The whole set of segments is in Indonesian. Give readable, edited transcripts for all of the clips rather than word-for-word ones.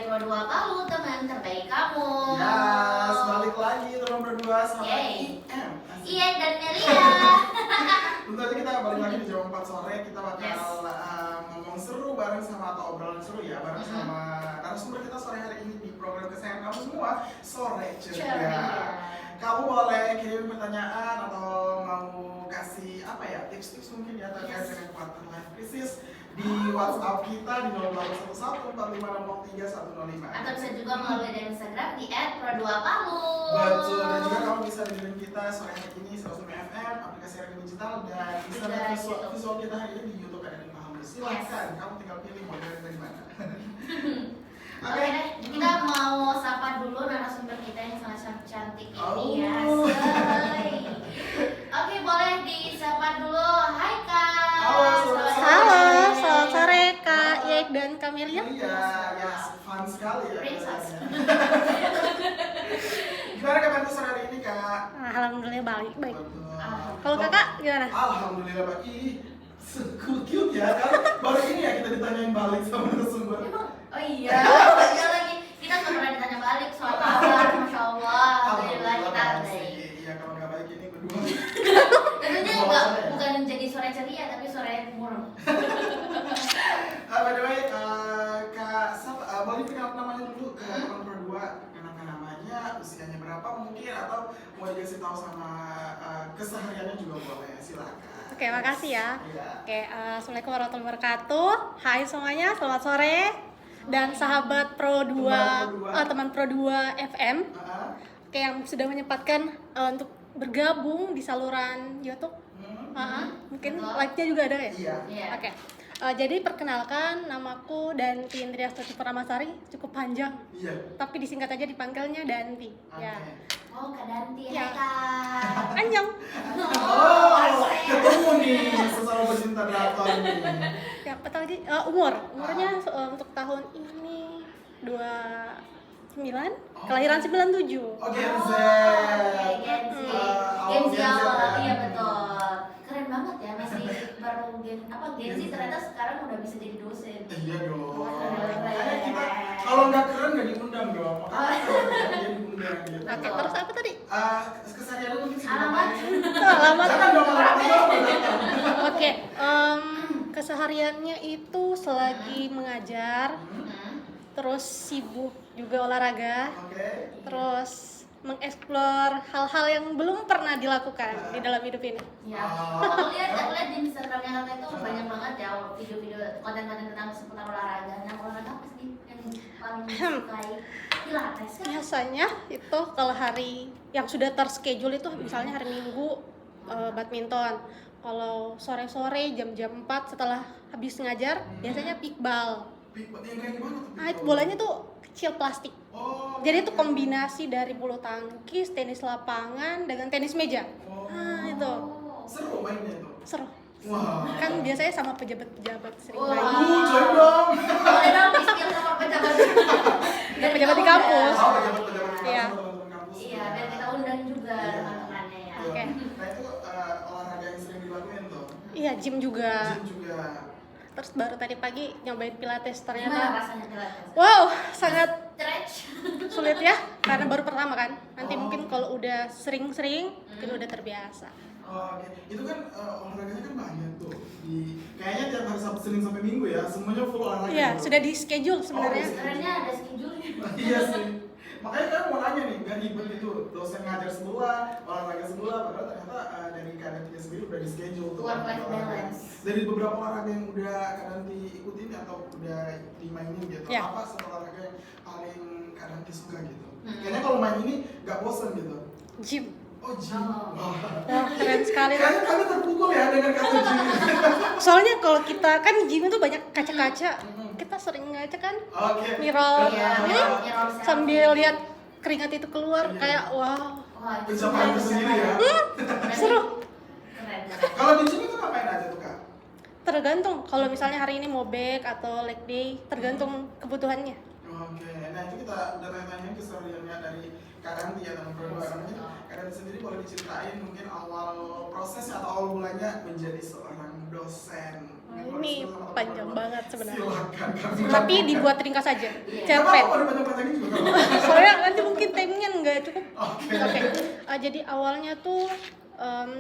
Pro2 Palu, teman terbaik kamu. Yes, balik lagi teman berdua sama Yeay. IM. Ian dan Melia. Tentu aja kita balik lagi di jam 4 sore. Kita bakal Yes. ngomong seru bareng sama, atau obrolan seru ya, bareng sama narasumber kita sore hari ini di program kesayangan kamu semua, Sore Ceria. Kamu boleh kirim pertanyaan atau mau kasih apa ya, tips-tips mungkin ya terkait dengan quarter life crisis di WhatsApp kita di 081145631005. Atau bisa juga melalui dari Instagram di @pro2palu. Betul, dan juga kamu bisa dengerin kita sore hari ini 105 FM, aplikasi radio digital, dan bisa Juga lihat YouTube. visual kita hari ini di YouTube ada di Paham. Silahkan, kamu tinggal pilih mau dengerin dari mana. Oke deh, kita mau sapa dulu narasumber kita yang sangat cantik ini ya. Oh. Say. Oke, boleh disapa dulu. Hai Kak. Halo, selamat sore. Halo, selamat sore Kak Yek dan Kamelia. Iya, ya, fun sekali ya. Princess. Gimana kabar tuh sore hari ini, Kak? Alhamdulillah baik. Betul. Kalau Kakak gimana? Alhamdulillah baik. Ih, cute ya kan? Baru ini ya kita ditanyain balik sama narasumber. Oh iya, iya lagi. Kita nggak pernah ditanya balik soal kabar, masya Allah. Alhamdulillah kita baik. Iya, kalau nggak baik ini berdua. Tentunya nggak bukan jadi sore ceria tapi sore murung. By the way, Kak Sab, boleh kenal namanya dulu ke teman berdua, kenalkan namanya, usianya berapa mungkin, atau mau dikasih tahu sama kesehariannya juga boleh, silakan. Oke, makasih ya. Iya. Oke, assalamualaikum warahmatullahi wabarakatuh. Hai semuanya, selamat sore. Dan sahabat Pro2, teman Pro2 FM, oke, yang sudah menyempatkan untuk bergabung di saluran YouTube. Mungkin Betul. like-nya juga ada ya? Iya. Iya. Oke. Jadi perkenalkan, namaku Danti Indria Stuti Puramasari, cukup panjang, Iya. tapi disingkat aja dipanggilnya Danti. Ya. Oh, Kak Danti, Ya. hai Kak. Panjang. Oh, ketemu nih sesama pecinta drakor nih. Ya, apa lagi? Umurnya untuk tahun ini 29, kelahiran 97. Oh, Gen Z. Oke, Gen Z. Gen Z Gen Z awal, ya. iya betul. Keren banget ya, masih baru Gen Z ternyata sekarang udah bisa jadi dosen. Iya dong. Keren. Makanya kita kalau nggak keren nggak diundang dong. Makanya kalau keren dia diundang gitu. Oke, terus apa tadi? Kesehariannya mungkin seperti Alamat. apa ini? Alamat. Jangan dong alamatnya. Oke, kesehariannya itu selagi mengajar, terus sibuk juga olahraga, Oke. terus mengeksplor hal-hal yang belum pernah dilakukan di dalam hidup ini. Ya, aku lihat di Instagramnya kakak itu banyak banget ya video-video konten-konten tentang seputar olahraga. Nah, olahraga apa sih yang paling disukai? Pilates kan? Biasanya itu kalau hari yang sudah terschedule itu misalnya hari Minggu badminton. Kalau sore-sore jam-jam 4 setelah habis ngajar biasanya pikbal. Yang kayak gimana tuh? Nah, itu bolanya tuh kecil plastik. Oh. Jadi itu kombinasi dari bulu tangkis, tenis lapangan dengan tenis meja. Oh. Nah, itu Seru mainnya tuh. seru. Wah. Kan biasanya sama pejabat-pejabat sering Wah. main. Join dong. Boleh dong di-skill sama pejabat. Dan pejabat di kampus. Oh, pejabat-pejabat di Iya. kampus, teman-teman kampus. Iya, dan kita undang juga Iya. teman-temannya ya. Oke. Nah itu olahraga yang sering dilakuin tuh. Iya, gym juga. Gym juga. Terus baru tadi pagi nyobain pilates Gimana ternyata. rasanya pilates? Wow, sangat Stretch. sulit ya karena baru pertama kan. Nanti Oh. mungkin kalau udah sering-sering mungkin udah terbiasa. Oh, oke. Itu kan olahraganya kan banyak tuh. Kayaknya tiap hari Sabtu, Senin sampai Minggu ya, semuanya full olahraga. Iya, tuh. sudah di schedule sebenarnya. Oh, Sebenarnya ada schedule-nya. Iya sih. Makanya kan mau nanya nih, gak ribet itu dosen ngajar sebelah, olahraga sebelah, padahal ternyata dari Kak Danti sendiri udah di schedule tuh. Work-life olahraga. balance. Dari beberapa olahraga yang udah Kak Danti ikutin atau udah dimainin gitu, Ya. apa satu olahraga yang paling Kak Danti suka gitu? Hmm. Kayaknya kalau main ini gak bosen gitu. Gym. Oh, gym. Oh. Wah. Wah, keren sekali. Kayaknya kami terpukul ya dengan kata gym. Soalnya kalau kita kan gym itu banyak kaca-kaca. Mhm. Kita sering ngaca kan Oke. mirror Iya, ini mirror selfie. sambil lihat keringat itu keluar Iya. kayak wow, Wah, itu Pencapaian keren sendiri banget. ya. Berarti seru. Keren. Kalau di gym itu ngapain aja tuh Kak? Tergantung kalau misalnya hari ini mau back atau leg day, tergantung kebutuhannya. Oke, nah itu kita udah tanya-tanya kesehariannya dari Kak Danti ya teman berdua. Namanya Kak Danti sendiri boleh diceritain mungkin awal prosesnya atau awal mulanya menjadi seorang dosen. Ini panjang banget sebenarnya. Silakan. Tapi dibuat ringkas saja. Iya. Cepet. Mau dipanjang-panjangin juga. Soalnya nanti mungkin timenya nggak cukup. Oke. Oke. Jadi awalnya tuh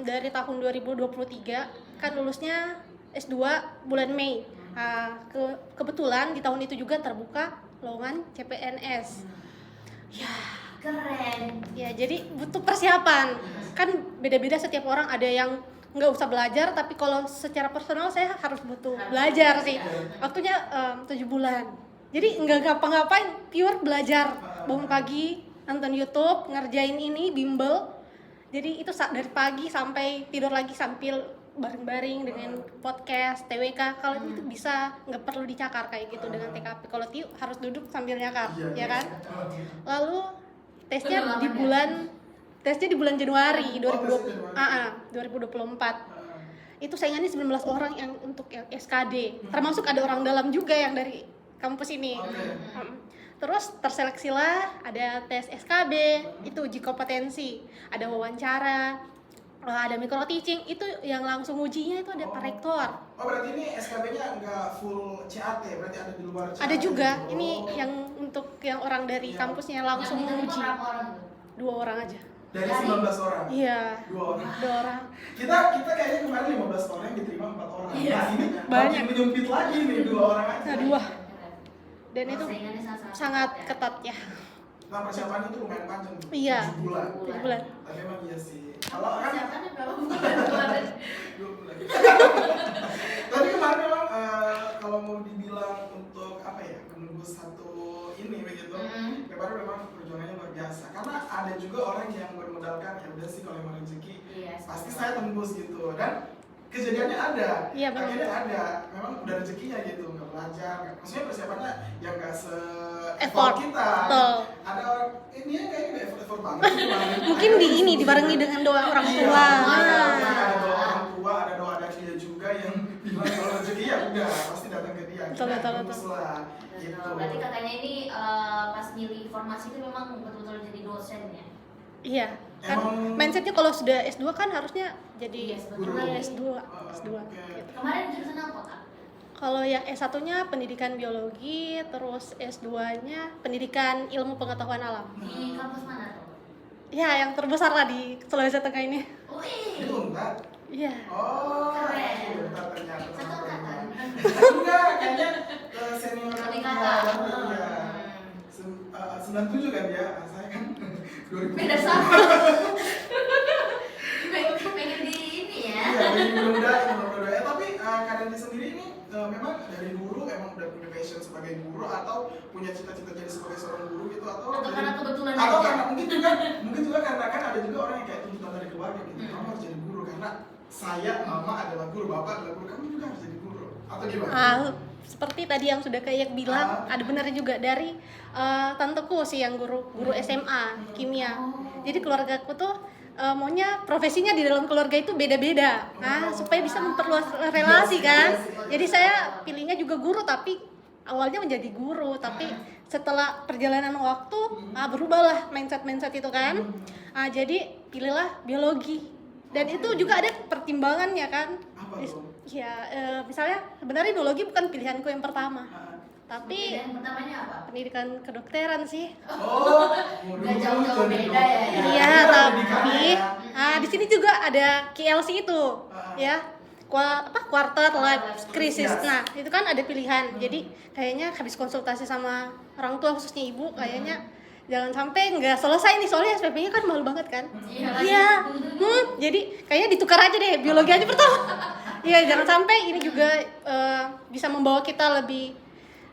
dari tahun 2023 kan lulusnya S2 bulan Mei. Kebetulan di tahun itu juga terbuka lowongan CPNS. Ya, Keren. ya jadi butuh persiapan. Kan beda-beda setiap orang, ada yang nggak usah belajar, tapi kalau secara personal saya harus butuh belajar sih. Waktunya 7 bulan. Jadi nggak ngapa-ngapain, pure belajar. Bangun pagi, nonton YouTube, ngerjain ini, bimbel. Jadi itu dari pagi sampai tidur lagi sambil bareng-bareng dengan podcast, TWK. Kalau itu bisa, nggak perlu dicakar kayak gitu dengan TKP. Kalau TIU harus duduk sambil nyakar, ya kan? Lalu tesnya di bulan Januari 2024. Itu saingannya 19 orang yang untuk SKD. Termasuk ada orang dalam juga yang dari kampus ini. Terus terseleksilah, ada tes SKB, itu uji kompetensi, ada wawancara, ada micro teaching, itu yang langsung ujinya itu ada Pak Rektor. Oh berarti ini SKB-nya nggak full CAT, berarti ada di luar CAT? Ada juga, gitu. ini yang untuk yang orang dari kampusnya langsung Yang uji. berapa orang tuh? 2 orang aja. Dari 19 orang? Iya. 2 orang. 2 orang. Kita kayaknya kemarin 15 orang yang diterima 4 orang. Iya. Nah ini Banyak. makin menyempit lagi nih 2 orang aja. Nah, 2. Dan itu Saingannya sangat ketat ya. Nah persiapannya itu lumayan panjang. Iya. 7 bulan. 7 bulan. Tapi emang iya sih. Kalau kan Persiapannya berapa bulan? 2 bulan. Tapi kemarin memang kalau mau dibilang untuk apa ya, menembus satu ini begitu, kemarin memang perjuangannya luar biasa. Karena ada juga orang yang bermodalkan ya udah sih kalau emang rezeki Iya, pasti saya tembus gitu. Dan kejadiannya ada, Iya, benar. akhirnya ada, memang udah rezekinya gitu, nggak belajar, maksudnya persiapannya yang nggak Effort. kita. Betul. Ada orang ini ya kayaknya nggak effort banget sih kemarin. Mungkin dibarengi dengan doa orang Iya, tua. ada doa orang tua, ada doa dari dia juga yang bilang kalau rezeki ya udah pasti datang ke dia. Betul, betul, tembus lah. Gitu. Berarti katanya ini pas milih formasi itu memang betul-betul jadi dosen ya? Iya. Kan Emang- mindsetnya kalau sudah S2 kan harusnya jadi Iya, sebetulnya guru iya. S2. S2. Oke. Gitu. Kemarin jurusan apa kak? Kalau yang S1-nya pendidikan biologi, terus S2-nya pendidikan ilmu pengetahuan alam. Di kampus mana tuh? Ya, yang terbesar lah di Sulawesi Tengah ini. Wih, Itu entar. Iya. Oh, Keren. bentar ternyata. satu angkatan. Enggak, kayaknya senior Lebih kita kakak. ya. 97 kan dia, saya kan 2000. Beda sama. Pengen di ini ya? Iya, jadi mudah-mudahan. Tapi Kak Dandi sendiri ini memang dari dulu emang udah punya passion sebagai guru atau punya cita-cita jadi sebagai seorang guru gitu atau Karena kebetulan atau aja? karena mungkin juga karena kan ada juga orang yang kayak tuntutan dari keluarga gitu. Kamu harus jadi guru karena saya, mama adalah guru, bapak adalah guru, kamu juga harus jadi guru. Atau gimana? Seperti tadi yang sudah kayak bilang, ada benarnya juga dari tanteku sih yang guru SMA kimia. Jadi keluargaku tuh maunya profesinya di dalam keluarga itu beda-beda, supaya bisa memperluas relasi kan. Jadi saya pilihnya juga guru, tapi awalnya menjadi guru, tapi setelah perjalanan waktu berubahlah mindset itu kan. Jadi pilihlah biologi, dan itu juga ada pertimbangannya kan. Apa tuh? Ya, misalnya sebenarnya biologi bukan pilihanku yang pertama, tapi Yang pertamanya apa? pendidikan kedokteran sih. Oh, Nggak jauh-jauh beda ya. Iya, tapi di sini juga ada KLC itu, ya, quarter life crisis. Nah, itu kan ada pilihan. Jadi kayaknya habis konsultasi sama orang tua khususnya ibu, kayaknya jangan sampai nggak selesai nih, soalnya SPP-nya kan mahal banget kan. Iya. Jadi kayaknya ditukar aja deh, biologi aja pertama. Iya, jangan sampai ini juga bisa membawa kita lebih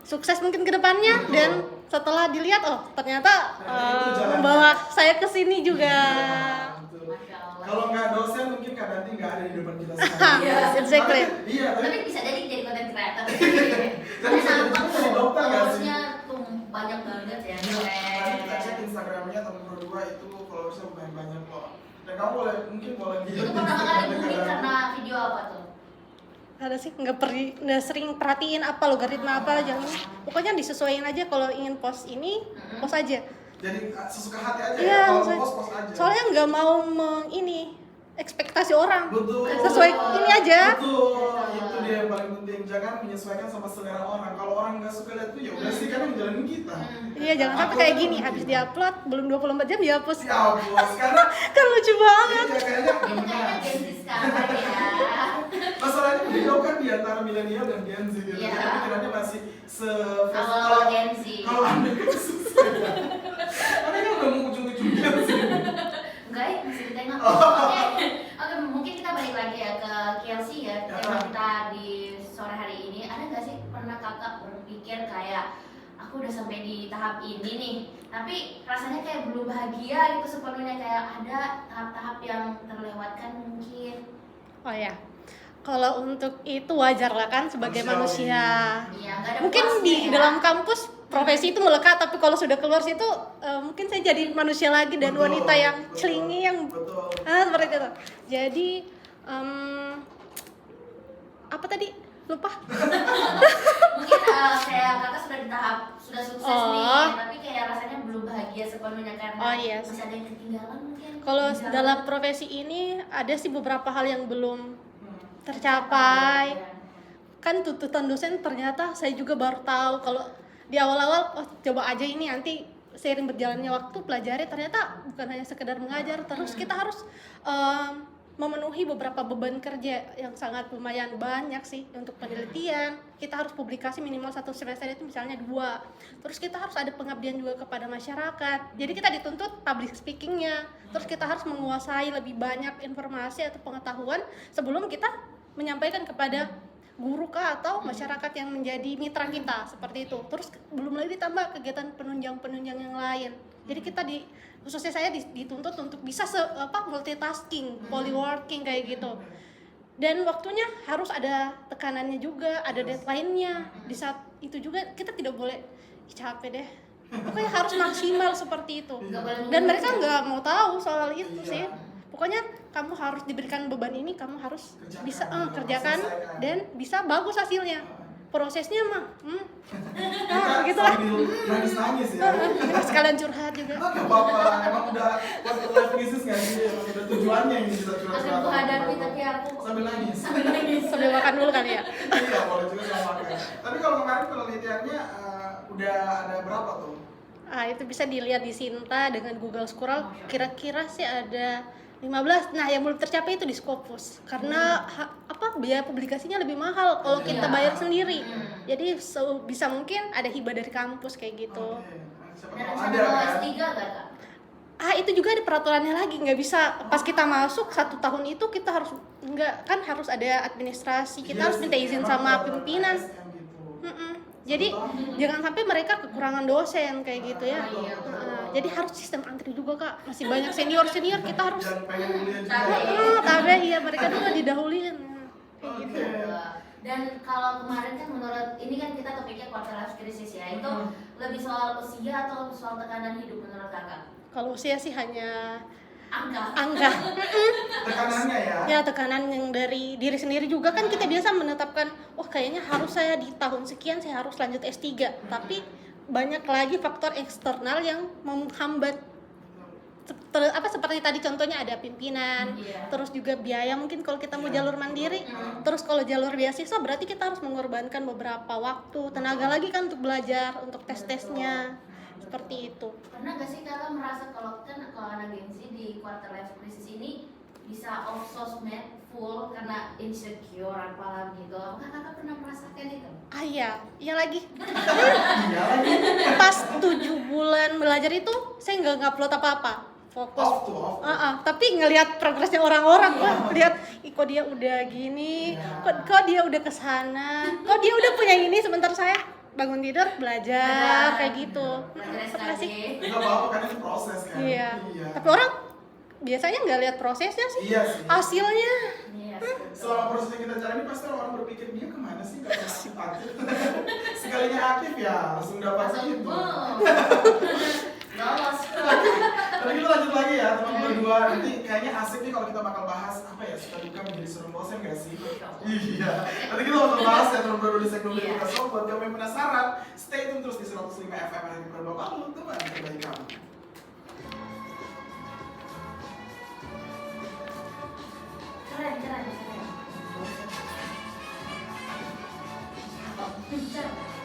sukses mungkin ke depannya, dan setelah dilihat ternyata membawa saya ke sini juga. Masya Allah. Kalau nggak dosen mungkin Kak Dandi nggak ada di depan kita sekarang. Iya, exactly. Iya, Tapi bisa jadi content creator. Jadi bisa Karena jadi jadi dokter nggak sih? followersnya tuh banyak banget ya. Nanti kita cek Instagramnya teman berdua itu followersnya lumayan banyak kok. Dan kamu mungkin boleh Itu lihat pertama kali Instagramnya booming Kak karena Dandi. video apa tuh? Ada sih, nggak sering perhatiin apa logaritma apa, jangan, pokoknya disesuaikan aja. Kalau ingin post ini, post aja. Jadi sesuka hati aja Iya, ya. Kalau maksudnya- post aja. soalnya nggak mau ekspektasi orang. Betul. Sesuai ini aja. Betul. Itu dia yang paling penting. Jangan menyesuaikan sama selera orang. Kalau orang nggak suka lihat itu ya udah sih, kan yang ngejalanin kita. Iya, jangan sampai kayak gini, habis diupload belum 24 jam dihapus. Ya bos, karena Kan lucu banget. iya kayaknya Itu kayaknya benar. Gen Z sekarang ya. Masalahnya beliau kan di antara milenial dan Gen Z gitu. Iya. Jadi pikirannya masih Awal-awal Gen Z. Kalau Anda kan susah ya. Anda kan udah mau ujung-ujung Gen Z. Enggak ya, masih ditengok. Oke, mungkin kita balik lagi ya ke Kelsey ya. Tema kita di sore hari ini. Ada nggak sih pernah kakak berpikir kayak aku udah sampai di tahap ini nih, tapi rasanya kayak belum bahagia gitu sepenuhnya, kayak ada tahap-tahap yang terlewatkan mungkin. Oh ya. Kalau untuk itu wajar lah kan sebagai manusia. Iya, nggak ada Mungkin puasnya di ya. dalam kampus profesi itu melekat, tapi kalau sudah keluar situ mungkin saya jadi manusia lagi dan Betul, wanita yang betul, celingi yang betul. seperti itu. Jadi apa tadi? Lupa. Mungkin kayak kakak sudah di tahap sudah sukses Oh. nih, tapi kayak rasanya belum bahagia sepenuhnya karena Oh, yes. masih ada yang ketinggalan mungkin. Kalau di jalan. dalam profesi ini ada sih beberapa hal yang belum tercapai. Kan tuntutan dosen ternyata saya juga baru tahu kalau di awal-awal oh coba aja ini, nanti seiring berjalannya waktu pelajari ternyata bukan hanya sekedar mengajar, terus kita harus memenuhi beberapa beban kerja yang sangat lumayan banyak sih. Untuk penelitian kita harus publikasi minimal 1 semester itu misalnya 2, terus kita harus ada pengabdian juga kepada masyarakat, jadi kita dituntut public speakingnya, terus kita harus menguasai lebih banyak informasi atau pengetahuan sebelum kita menyampaikan kepada guru kah atau masyarakat yang menjadi mitra kita, seperti itu. Terus belum lagi ditambah kegiatan penunjang yang lain. Jadi kita khususnya saya dituntut untuk bisa multitasking, polyworking kayak gitu. Dan waktunya harus ada tekanannya juga, ada deadline-nya. Di saat itu juga kita tidak boleh capek deh. Pokoknya harus maksimal seperti itu. Nggak boleh Dan mundur mereka ya. nggak mau tahu soal itu Iya. sih. Pokoknya kamu harus diberikan beban ini, kamu harus Kerjakan, bisa kamu kerjakan selesaikan. dan bisa bagus hasilnya. Prosesnya mah, Kita begitulah. sambil nangis-nangis ya. Sekalian curhat juga. Nggak apa-apa, emang udah quarter life crisis nggak sih? Emang udah tujuannya ini kita curhat-curhat. Akan kuhadapi, tapi aku sambil nangis. sambil nangis. Sambil makan dulu kali ya. Iya, boleh juga sama makan. Tapi kalau kemarin penelitiannya udah ada berapa tuh? Itu bisa dilihat di Sinta dengan Google Scholar, kira-kira sih ada 15. Nah, yang belum tercapai itu di Scopus. Karena biaya publikasinya lebih mahal kalau kita Iya. bayar sendiri. Hmm. Jadi bisa mungkin ada hibah dari kampus kayak gitu. Oke. Siapa Dan tahu rencana ada mau kan? S3 gak kak? Itu juga ada peraturannya lagi, nggak bisa pas kita masuk 1 tahun itu kita harus harus ada administrasi, kita Iya harus sih, minta izin emang sama peraturan pimpinan. ASN gitu. Jadi jangan sampai mereka kekurangan dosen kayak gitu ya. Iya, Jadi harus sistem antri juga kak, masih banyak senior kita harus Yang pengen kuliah juga. Tabe. tabe iya, mereka dulu didahuluin kayak gitu. Oke. Dan kalau kemarin kan menurut ini kan kita topiknya quarter life crisis ya, itu lebih soal usia atau soal tekanan hidup menurut kakak? Kalau usia sih hanya Angka. Tekanannya ya. ya tekanan yang dari diri sendiri juga kan. Kita biasa menetapkan wah kayaknya harus saya di tahun sekian saya harus lanjut S3, tapi banyak lagi faktor eksternal yang menghambat. Seperti tadi contohnya ada pimpinan, Iya. terus juga biaya mungkin kalau kita mau jalur mandiri, terus kalau jalur beasiswa berarti kita harus mengorbankan beberapa waktu, tenaga lagi kan untuk belajar, untuk tes-tesnya, seperti itu. Pernah gak sih kakak merasa kalau anak Gen Z di quarter life crisis ini bisa off sosmed full karena insecure apalah gitu? Apakah kakak pernah merasakan itu? Iya lagi. Iya lagi. Pas 7 bulan belajar itu saya nggak ngupload apa-apa, fokus. Off tuh, off. Tapi ngelihat progresnya orang-orang, kok lihat kok dia udah gini, kok dia udah kesana, kok dia udah punya ini, sebentar saya bangun tidur belajar kayak gitu. Belajar Pernah SKJ. sih. Nggak apa-apa kan itu proses kan. Iya. Tapi orang biasanya nggak lihat prosesnya sih, Iya sih. hasilnya. Iya. Selama proses yang kita cari ini pasti orang berpikir dia kemana sih nggak pernah aktif. Sekalinya aktif ya langsung dapat Langsung itu. boom. Lolos. Tapi kita lanjut lagi ya teman berdua. Nanti kayaknya asik nih kalau kita bakal bahas apa ya, suka duka menjadi seorang dosen gak sih? Iya. Nanti kita bakal bahas ya teman berdua di segmen berikutnya. So buat kamu yang penasaran, stay tune terus di 105 FM hari Perdua Palu, teman terbaik kamu. Cerdas.